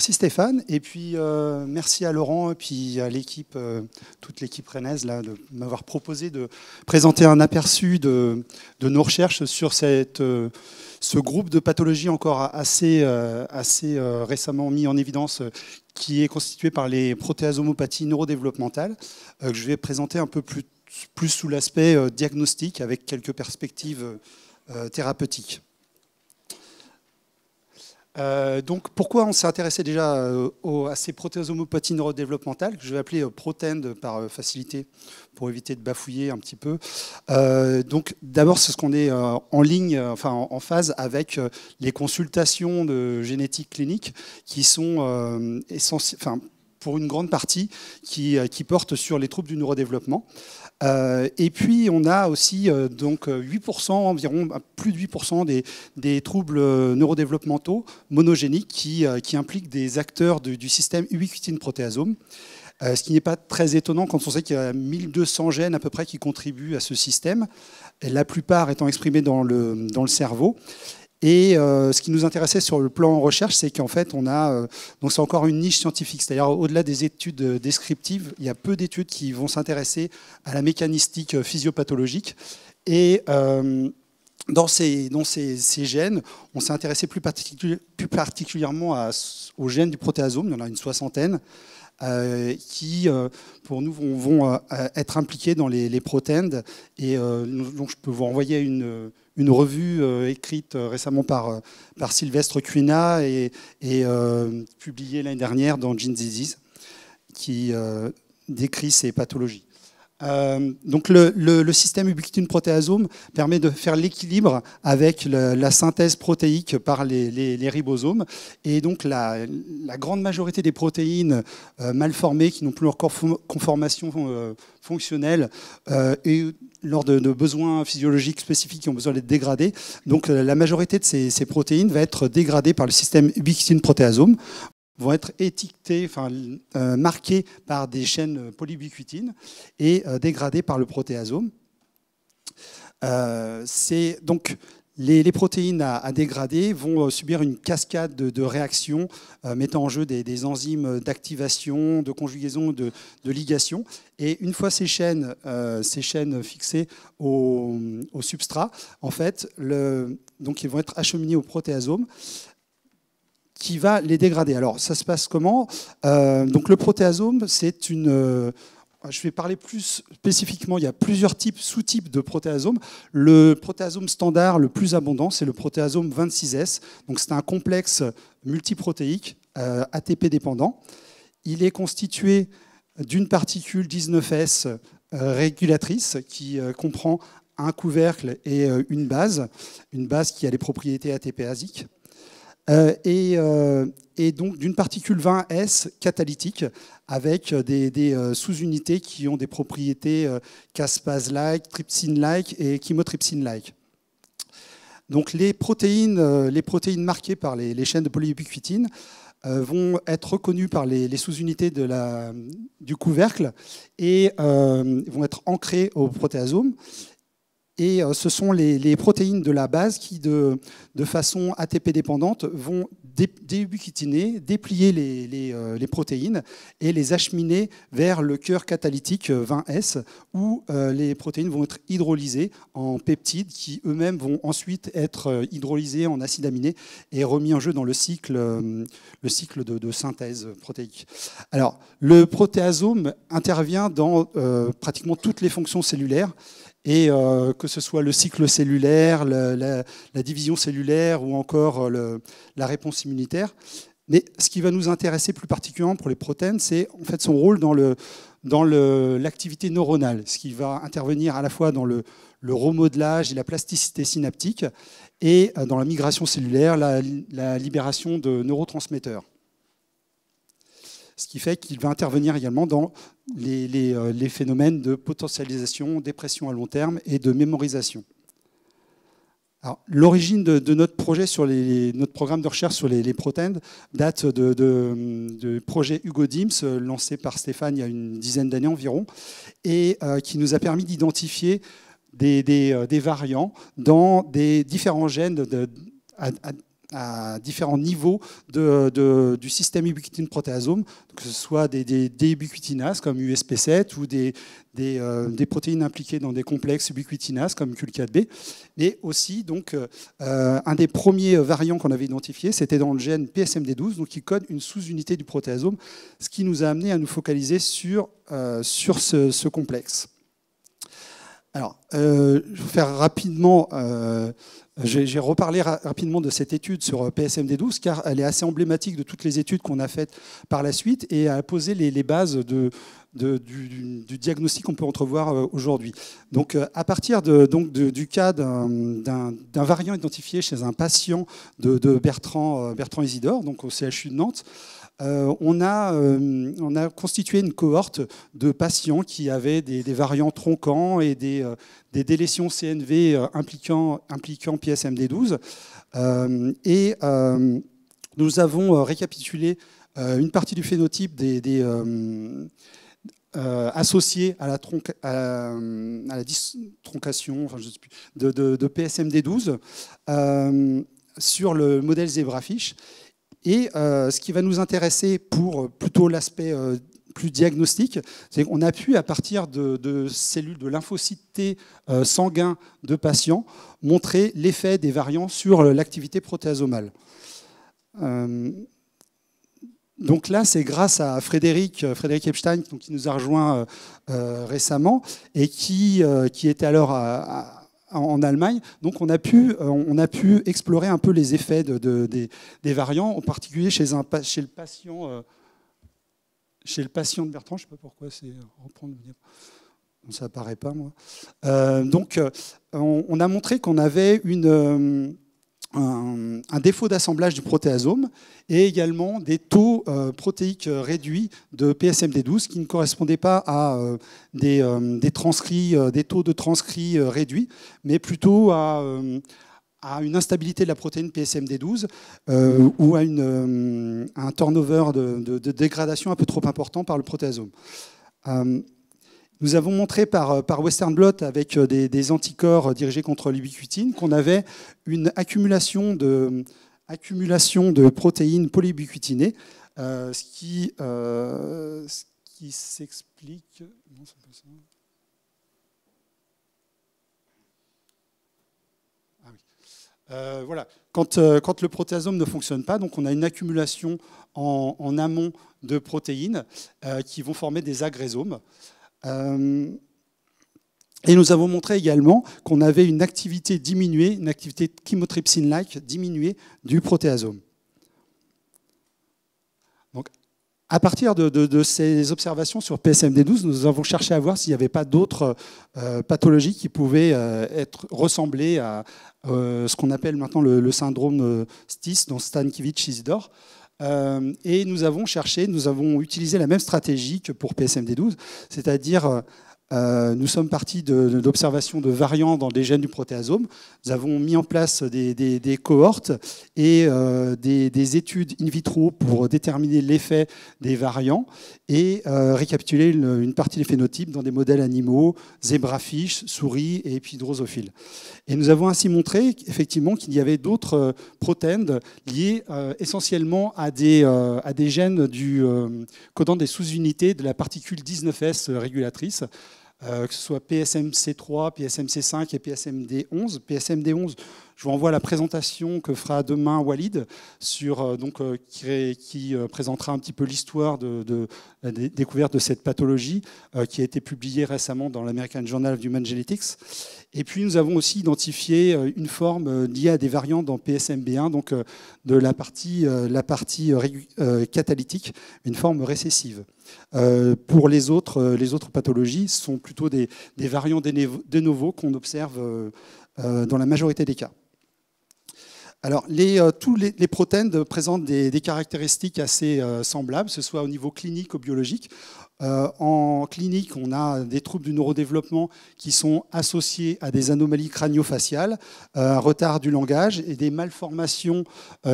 merci Stéphane, et puis merci à Laurent et puis à l'équipe, toute l'équipe rennaise là, de m'avoir proposé de présenter un aperçu de nos recherches sur ce groupe de pathologies encore assez récemment mis en évidence, qui est constitué par les protéasomopathies neurodéveloppementales, que je vais présenter un peu plus sous l'aspect diagnostic avec quelques perspectives thérapeutiques. Donc, pourquoi on s'est intéressé déjà à ces protéasomopathies neurodéveloppementales, que je vais appeler ProTEND par facilité, pour éviter de bafouiller un petit peu. Donc, d'abord, c'est ce qu'on est en ligne, enfin en phase avec les consultations de génétique clinique qui sont essentielles, enfin, pour une grande partie, qui portent sur les troubles du neurodéveloppement. Et puis, on a aussi donc 8%, environ plus de 8% des troubles neurodéveloppementaux monogéniques qui impliquent des acteurs du système ubiquitine-protéasome. Ce qui n'est pas très étonnant quand on sait qu'il y a 1200 gènes à peu près qui contribuent à ce système, et la plupart étant exprimés dans le cerveau. Et ce qui nous intéressait sur le plan recherche, c'est qu'en fait, on a donc c'est encore une niche scientifique. C'est-à-dire, au-delà des études descriptives, il y a peu d'études qui vont s'intéresser à la mécanistique physiopathologique. Et dans ces gènes, on s'est intéressé plus particulièrement aux gènes du protéasome. Il y en a une soixantaine. Qui, pour nous, vont être impliqués dans les ProTEND. Et donc, je peux vous renvoyer une revue écrite récemment par Sylvestre Cuina et publiée l'année dernière dans Gene Disease, qui décrit ces pathologies. Donc le système ubiquitine-protéasome permet de faire l'équilibre avec la synthèse protéique par les ribosomes. Et donc la grande majorité des protéines mal formées, qui n'ont plus leur conformation fonctionnelle, et lors de besoins physiologiques spécifiques qui ont besoin d'être dégradés. Donc la majorité de ces protéines va être dégradée par le système ubiquitine-protéasome, vont être étiquetés, enfin marqués par des chaînes polyubiquitines et dégradés par le protéasome. Donc les protéines à dégrader vont subir une cascade de réactions mettant en jeu des enzymes d'activation, de conjugaison, de ligation. Et une fois ces chaînes fixées au substrat, en fait, donc ils vont être acheminés au protéasome, qui va les dégrader. Alors, ça se passe comment? Donc, le protéasome, c'est une... je vais parler plus spécifiquement, il y a plusieurs sous-types de protéasome. Le protéasome standard, le plus abondant, c'est le protéasome 26S. Donc, c'est un complexe multiprotéique, ATP dépendant. Il est constitué d'une particule 19S régulatrice qui comprend un couvercle et une base qui a les propriétés ATPasiques. Et donc d'une particule 20S catalytique avec des sous-unités qui ont des propriétés caspase-like, trypsine-like et chymotrypsine-like. Donc les protéines marquées par les chaînes de polyubiquitine vont être reconnues par les sous-unités du couvercle et vont être ancrées au protéasome. Et ce sont les protéines de la base qui, de façon ATP dépendante, vont déubiquitiner, déplier les protéines et les acheminer vers le cœur catalytique 20S, où les protéines vont être hydrolysées en peptides qui eux-mêmes vont ensuite être hydrolysés en acides aminés et remis en jeu dans le cycle de synthèse protéique. Alors, le protéasome intervient dans pratiquement toutes les fonctions cellulaires. Et que ce soit le cycle cellulaire, la division cellulaire ou encore la réponse immunitaire. Mais ce qui va nous intéresser plus particulièrement pour les ProTEND, c'est en fait son rôle dans l'activité neuronale, ce qui va intervenir à la fois dans le remodelage et la plasticité synaptique et dans la migration cellulaire, la libération de neurotransmetteurs. Ce qui fait qu'il va intervenir également dans les phénomènes de potentialisation, dépression à long terme et de mémorisation. L'origine de notre projet notre programme de recherche sur les ProTEND date de projet Hugo Dims, lancé par Stéphane il y a une dizaine d'années environ, et qui nous a permis d'identifier des variants dans des différents gènes à différents niveaux du système ubiquitine protéasome, que ce soit des ubiquitinases comme USP7 ou des protéines impliquées dans des complexes ubiquitinases comme CUL4B. Mais aussi, donc, un des premiers variants qu'on avait identifié, c'était dans le gène PSMD12, donc qui code une sous-unité du protéasome, ce qui nous a amené à nous focaliser sur ce complexe. Alors, je vais faire rapidement, j'ai reparlé rapidement de cette étude sur PSMD12, car elle est assez emblématique de toutes les études qu'on a faites par la suite et a posé les bases du diagnostic qu'on peut entrevoir aujourd'hui. Donc, à partir du cas d'un variant identifié chez un patient de Bertrand Isidore, donc au CHU de Nantes, on a constitué une cohorte de patients qui avaient des variants tronquants et des délétions CNV impliquant PSMD12. Nous avons récapitulé une partie du phénotype associés à la dystroncation enfin, de PSMD12 sur le modèle Zebrafish. Et ce qui va nous intéresser pour plutôt l'aspect plus diagnostique, c'est qu'on a pu, à partir de cellules de lymphocytes T sanguins de patients, montrer l'effet des variants sur l'activité protéasomale. Donc là, c'est grâce à Frédéric Epstein, donc, qui nous a rejoint récemment et qui était alors en Allemagne. Donc on a pu explorer un peu les effets des variants, en particulier chez le patient de Bertrand. Je ne sais pas pourquoi c'est reprendre. Ça apparaît pas, moi. Donc on a montré qu'on avait un défaut d'assemblage du protéasome et également des taux protéiques réduits de PSMD12 qui ne correspondaient pas à des taux de transcrits réduits, mais plutôt à une instabilité de la protéine PSMD12 ou à un turnover de dégradation un peu trop important par le protéasome. Nous avons montré par Western blot avec des anticorps dirigés contre l'ubiquitine qu'on avait une accumulation de protéines polyubiquitinées, ce qui s'explique. Non, c'est pas ça. Ah oui. Voilà. Quand le protéasome ne fonctionne pas, donc on a une accumulation en amont de protéines qui vont former des agrésomes. Et nous avons montré également qu'on avait une activité diminuée, une activité chymotrypsine-like diminuée du protéasome. Donc, à partir de ces observations sur PSMD12, nous avons cherché à voir s'il n'y avait pas d'autres pathologies qui pouvaient ressembler à ce qu'on appelle maintenant le syndrome STIS, dans Stankiewicz-Isidore. Et nous avons utilisé la même stratégie que pour PSMD12, c'est-à-dire nous sommes partis d'observations de variants dans des gènes du protéasome. Nous avons mis en place des cohortes et des études in vitro pour déterminer l'effet des variants et récapituler une partie des phénotypes dans des modèles animaux, Zebrafish, souris et puis drosophiles. Et nous avons ainsi montré effectivement qu'il y avait d'autres protéines liées essentiellement à des gènes codant des sous-unités de la particule 19S régulatrice, que ce soit PSMC3, PSMC5 et PSMD11. PSMD11, je vous renvoie à la présentation que fera demain Walid, qui présentera un petit peu l'histoire de la découverte de cette pathologie, qui a été publiée récemment dans l'American Journal of Human Genetics. Et puis nous avons aussi identifié une forme liée à des variants dans PSMB1, donc de la partie catalytique, une forme récessive. Pour les autres pathologies, ce sont plutôt des variants de novo qu'on observe dans la majorité des cas. Alors, tous les protéines présentent des caractéristiques assez semblables, que ce soit au niveau clinique ou biologique. En clinique, on a des troubles du neurodéveloppement qui sont associés à des anomalies crânio-faciales, un retard du langage et des malformations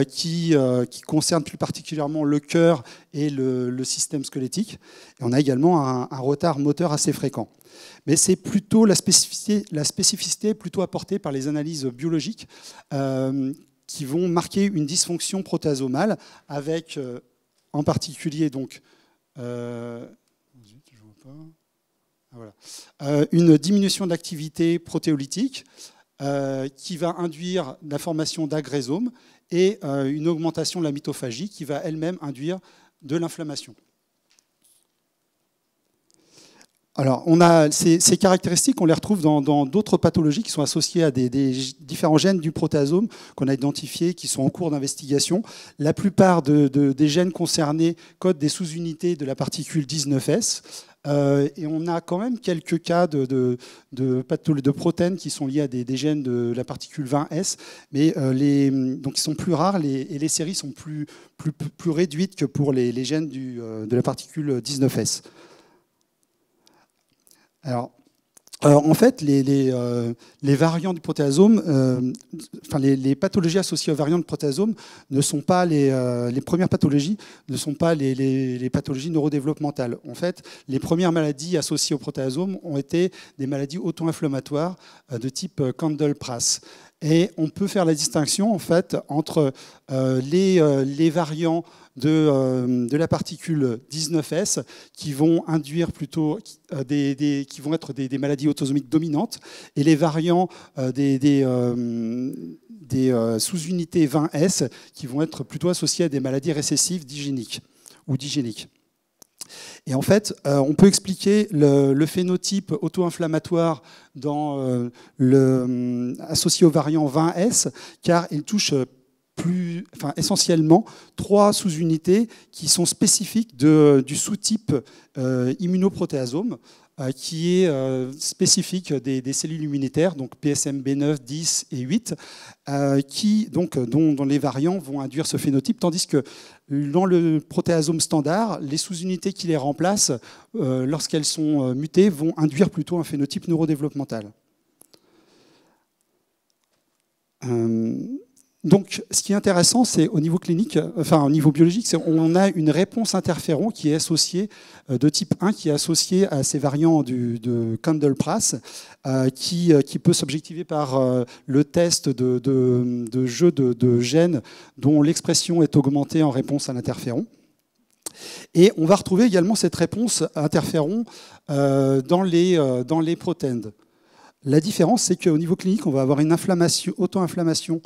qui concernent plus particulièrement le cœur et le système squelettique. Et on a également un retard moteur assez fréquent. Mais c'est plutôt la spécificité plutôt apportée par les analyses biologiques qui vont marquer une dysfonction protéasomale avec en particulier donc, une diminution d'activité protéolytique qui va induire la formation d'agrésomes et une augmentation de la mitophagie qui va elle-même induire de l'inflammation. Alors, on a ces caractéristiques, on les retrouve dans d'autres pathologies qui sont associées à des différents gènes du protéasome qu'on a identifiés, qui sont en cours d'investigation. La plupart des gènes concernés codent des sous-unités de la particule 19S. Et on a quand même quelques cas de protéines qui sont liés à des gènes de la particule 20S, mais donc ils sont plus rares et les séries sont plus réduites que pour les gènes de la particule 19S. Alors, en fait, les variants du protéasome, enfin les pathologies associées aux variants de protéasome ne sont pas les premières pathologies, ne sont pas les pathologies neurodéveloppementales. En fait, les premières maladies associées au protéasome ont été des maladies auto-inflammatoires de type Kendall-Prass. Et on peut faire la distinction en fait entre les variants de la particule 19S qui vont induire plutôt qui vont être des maladies autosomiques dominantes et les variants des sous-unités 20S qui vont être plutôt associés à des maladies récessives digéniques ou digéniques. Et en fait, on peut expliquer le phénotype auto-inflammatoire associé au variant 20S car il touche essentiellement 3 sous-unités qui sont spécifiques du sous-type immunoprotéasome qui est spécifique des cellules immunitaires, donc PSMB9, 10 et 8, dont les variants vont induire ce phénotype, tandis que dans le protéasome standard, les sous-unités qui les remplacent, lorsqu'elles sont mutées, vont induire plutôt un phénotype neurodéveloppemental. Donc, ce qui est intéressant, c'est au niveau clinique, enfin au niveau biologique, c'est on a une réponse interféron qui est associée de type 1, qui est associée à ces variants de Kendall-Prass, qui peut s'objectiver par le test de jeu de gènes dont l'expression est augmentée en réponse à l'interféron. Et on va retrouver également cette réponse interféron dans les protéines. La différence, c'est qu'au niveau clinique, on va avoir une auto-inflammation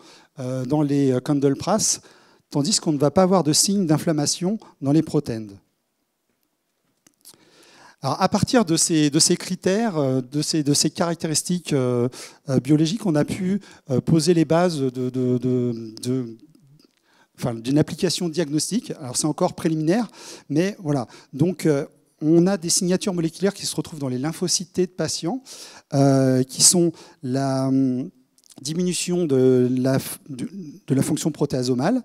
dans les Kendall-Prass, tandis qu'on ne va pas avoir de signe d'inflammation dans les protéines. Alors, à partir de ces critères, de ces caractéristiques biologiques, on a pu poser les bases d'une application diagnostique. Alors, c'est encore préliminaire, mais voilà. Donc, on a des signatures moléculaires qui se retrouvent dans les lymphocytes T de patients, qui sont la diminution de la fonction protéasomale,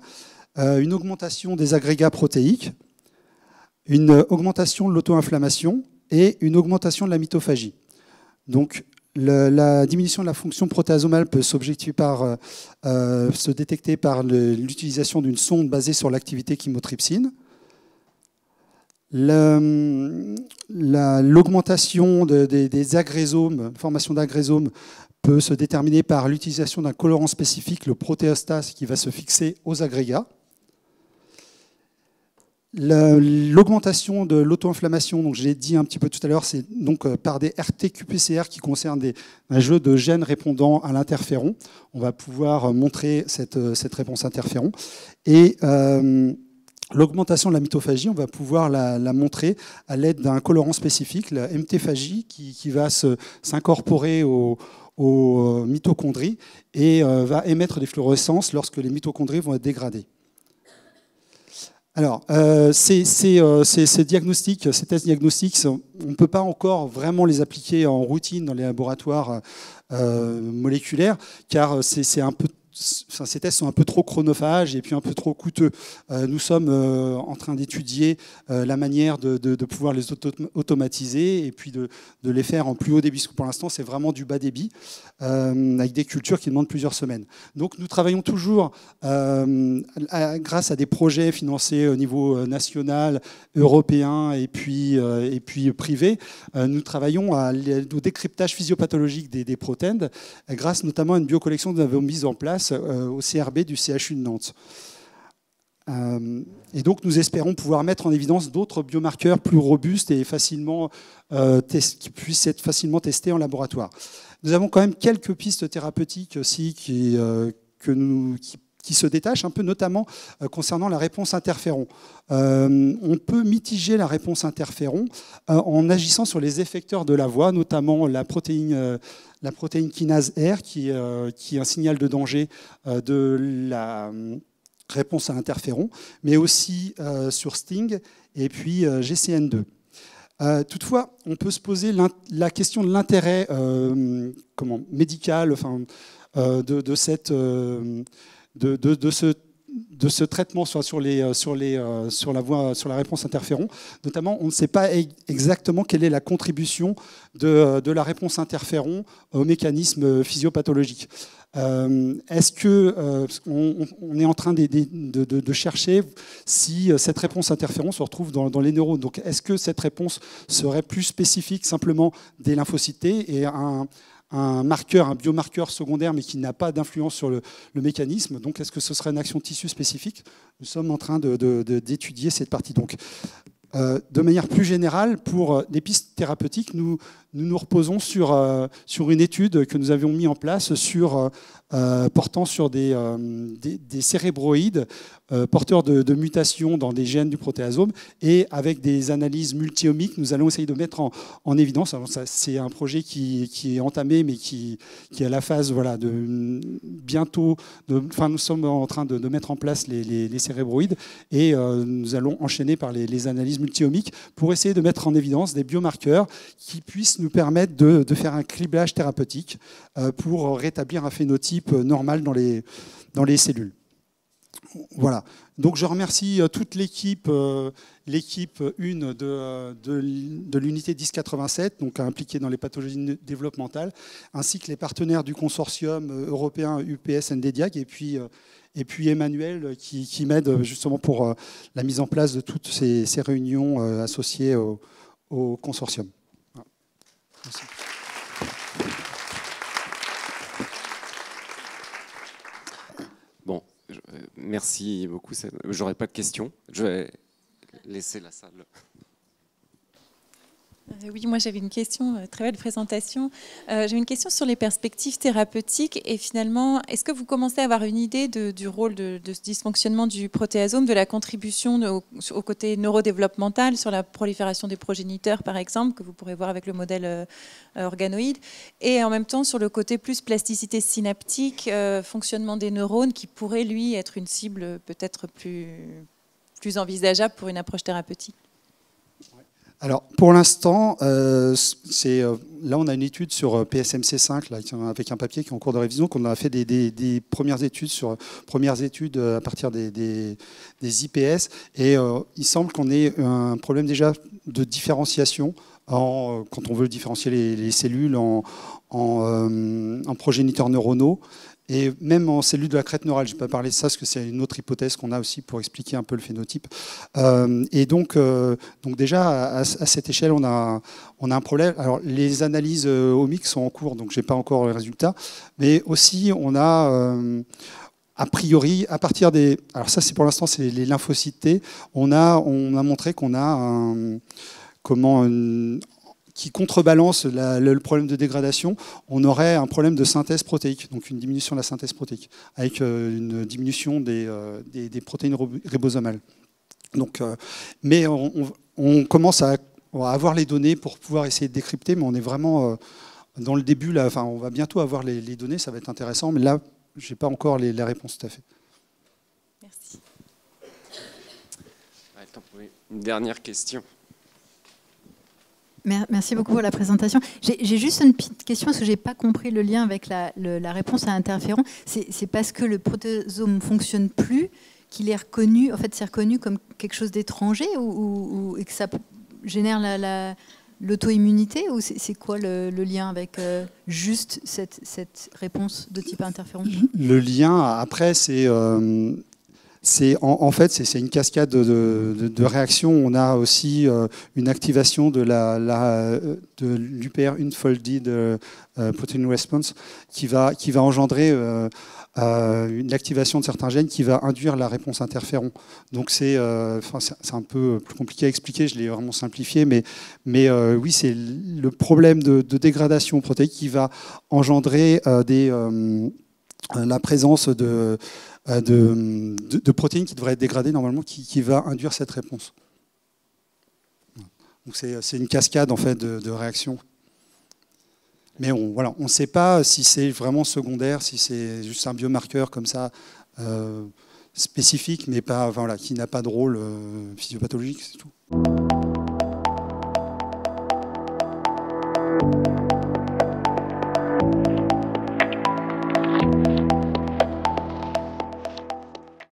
une augmentation des agrégats protéiques, une augmentation de l'auto-inflammation et une augmentation de la mitophagie. Donc, la diminution de la fonction protéasomale peut se détecter par l'utilisation d'une sonde basée sur l'activité chymotrypsine. L'augmentation des agrésomes, formation d'agrésomes, peut se déterminer par l'utilisation d'un colorant spécifique, le protéostase, qui va se fixer aux agrégats. L'augmentation de l'auto-inflammation, donc je l'ai dit un petit peu tout à l'heure, c'est donc par des RT-qPCR qui concernent un jeu de gènes répondant à l'interféron. On va pouvoir montrer cette réponse interféron. Et l'augmentation de la mitophagie, on va pouvoir la montrer à l'aide d'un colorant spécifique, la MT-phagie, qui va s'incorporer aux mitochondries et va émettre des fluorescences lorsque les mitochondries vont être dégradées. Alors, ces tests diagnostiques, on ne peut pas encore vraiment les appliquer en routine dans les laboratoires moléculaires, car ces tests sont un peu trop chronophages et puis un peu trop coûteux. Nous sommes en train d'étudier la manière de pouvoir les automatiser et puis de les faire en plus haut débit. Pour l'instant, c'est vraiment du bas débit, avec des cultures qui demandent plusieurs semaines. Donc nous travaillons toujours, grâce à des projets financés au niveau national, européen et puis privé, nous travaillons au décryptage physiopathologique des protéines, grâce notamment à une biocollection que nous avons mise en place grâce au CRB du CHU de Nantes. Et donc nous espérons pouvoir mettre en évidence d'autres biomarqueurs plus robustes et facilement, qui puissent être facilement testés en laboratoire. Nous avons quand même quelques pistes thérapeutiques aussi qui se détachent un peu, notamment concernant la réponse interféron. On peut mitiger la réponse interféron en agissant sur les effecteurs de la voie, notamment la protéine kinase R, qui est un signal de danger de la réponse à l'interféron, mais aussi sur Sting et puis GCN2. Toutefois, on peut se poser la question de l'intérêt médical de ce traitement sur la réponse interféron. Notamment, on ne sait pas exactement quelle est la contribution de la réponse interféron au mécanisme physiopathologique. Est-ce qu'on est en train de chercher si cette réponse interféron se retrouve dans les neurones? Donc, est-ce que cette réponse serait plus spécifique simplement des lymphocytes T et un biomarqueur secondaire, mais qui n'a pas d'influence sur le mécanisme? Donc, est-ce que ce serait une action tissu spécifique? Nous sommes en train d'étudier cette partie. Donc, de manière plus générale, pour les pistes thérapeutiques, nous reposons sur une étude que nous avions mis en place portant sur des cérébroïdes porteurs de mutations dans des gènes du protéasome, et avec des analyses multi-omiques, nous allons essayer de mettre en évidence. C'est un projet qui est entamé, mais qui est à la phase de bientôt. Nous sommes en train de mettre en place les cérébroïdes, et nous allons enchaîner par les analyses multi-omiques pour essayer de mettre en évidence des biomarqueurs qui puissent nous permettre de faire un criblage thérapeutique pour rétablir un phénotype normal dans les cellules. Voilà. Donc je remercie toute l'équipe 1 de l'unité 1087, donc impliquée dans les pathologies développementales, ainsi que les partenaires du consortium européen UPS NDDIAG, et puis Emmanuel qui m'aide justement pour la mise en place de toutes ces réunions associées au consortium. Voilà. Merci. Bon, merci beaucoup. J'aurais pas de questions. Je vais laisser la salle. Oui, moi j'avais une question, très belle présentation. J'ai une question sur les perspectives thérapeutiques et finalement, est-ce que vous commencez à avoir une idée du rôle de ce dysfonctionnement du protéasome, de la contribution au côté neurodéveloppemental, sur la prolifération des progéniteurs par exemple, que vous pourrez voir avec le modèle organoïde, et en même temps sur le côté plus plasticité synaptique, fonctionnement des neurones, qui pourrait lui être une cible peut-être plus envisageable pour une approche thérapeutique? Alors, pour l'instant, là, on a une étude sur PSMC5 là, avec un papier qui est en cours de révision, qu'on a fait des premières études à partir des IPS. Et il semble qu'on ait un problème déjà de différenciation quand on veut différencier les cellules en progéniteurs neuronaux. Et même en cellules de la crête neurale, je ne vais pas parler de ça parce que c'est une autre hypothèse qu'on a aussi pour expliquer un peu le phénotype. Et donc déjà à cette échelle, on a un problème. Alors les analyses omiques sont en cours, donc je n'ai pas encore les résultats. Mais aussi on a a priori à partir des. Alors ça c'est pour l'instant c'est les lymphocytes T. On a montré qu'on a qui contrebalance le problème de dégradation, on aurait un problème de synthèse protéique, donc une diminution de la synthèse protéique, avec une diminution des protéines ribosomales. Donc, mais on commence à avoir les données pour pouvoir essayer de décrypter, mais on est vraiment dans le début, là, enfin, on va bientôt avoir les données, ça va être intéressant, mais là, je n'ai pas encore les réponses tout à fait. Merci. Attends, oui. Une dernière question. Merci beaucoup pour la présentation. J'ai juste une petite question parce que je n'ai pas compris le lien avec la réponse à l'interféron. C'est parce que le protéasome ne fonctionne plus qu'il est reconnu, en fait, c'est reconnu comme quelque chose d'étranger et que ça génère l'auto-immunité, ou c'est quoi le lien avec juste cette réponse de type interféron? Le lien, après, En fait, c'est une cascade de réactions. On a aussi une activation de l'UPR unfolded protein response qui va engendrer une activation de certains gènes qui va induire la réponse interféron. Donc c'est un peu plus compliqué à expliquer, je l'ai vraiment simplifié, mais oui, c'est le problème de dégradation protéique qui va engendrer la présence de protéines qui devraient être dégradées normalement, qui va induire cette réponse. Donc c'est une cascade en fait de réactions. Mais on ne sait pas si c'est vraiment secondaire, si c'est juste un biomarqueur comme ça spécifique, mais pas, qui n'a pas de rôle physiopathologique, c'est tout.